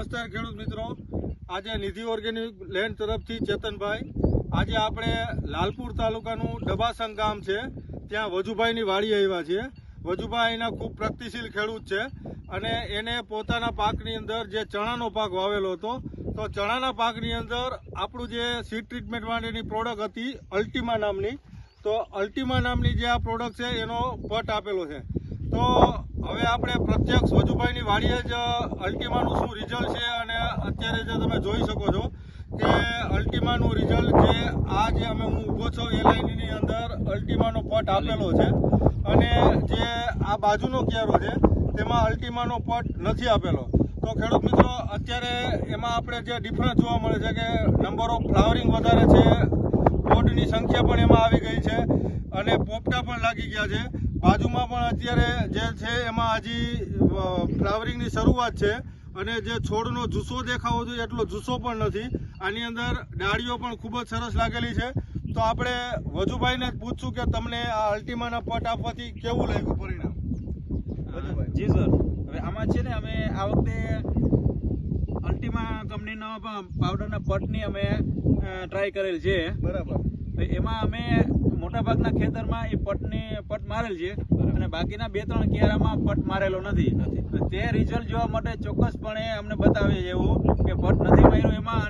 નમસ્કાર ખેડૂત મિત્રો, આજે નિધિ ઓર્ગેનિક લેન્ડ તરફથી ચેતનભાઈ, આજે આપણે લાલપુર તાલુકાનું ડબાસંગ ગામ છે ત્યાં વજુભાઈની વાડી આવ્યા છીએ। વજુભાઈ એના ખૂબ પ્રગતિશીલ ખેડૂત છે અને એને પોતાના પાકની અંદર જે ચણાનો પાક વાવેલો હતો તો ચણાના પાકની અંદર આપણું જે સીડ ટ્રીટમેન્ટ માટેની પ્રોડક્ટ હતી અલ્ટિમા નામની, તો અલ્ટિમા નામની જે આ પ્રોડક્ટ છે એનો પટ આપેલો છે। તો હવે આપણે પ્રત્યક્ષ વજુભાઈની વાડીએ જ અલ્ટિમાનું શું રિઝલ્ટ છે અને અત્યારે જે તમે જોઈ શકો છો કે અલ્ટિમાનું રિઝલ્ટ જે આ જે અમે હું ઊભો છું એ લાઈનની અંદર અલ્ટિમાનો પટ આપેલો છે અને જે આ બાજુનો ક્યારો છે તેમાં અલ્ટિમાનો પટ નથી આપેલો। તો ખેડૂત મિત્રો, અત્યારે એમાં આપણે જે ડિફરન્સ જોવા મળે છે કે નંબર ઓફ ફ્લાવરિંગ વધારે છે, પોટની સંખ્યા પણ એમાં આવી ગઈ છે અને પોપટા પણ લાગી ગયા છે। બાજુમાં પણ અત્યારે જે છે એમાં હજી ફ્લાવરિંગની શરૂઆત છે અને જે છોડનો જુસ્સો દેખાવો જોઈએ એટલો જુસ્સો પણ નથી। આની અંદર ડાળીઓ પણ ખૂબ જ સરસ લાગેલી છે। તો આપણે વજુભાઈને જ પૂછશું કે તમને આ અલ્ટિમાના પટ આપવાથી કેવું લાગ્યું પરિણામ? જી સર, હવે આમાં છે ને અમે આ વખતે અલ્ટિમા કંપનીનો પાવડરના પટની અમે ટ્રાય કરેલ છે। બરાબર। એમાં અમે મોટાભાગના ખેતરમાં એ પટ મારેલ છે અને બાકીના 2-3 ક્યારામાં પટ મારેલો નથી। તે રિઝલ્ટ જોવા માટે ચોક્કસપણે અમને બતાવે એવું કે પટ નથી માર્યો એમાં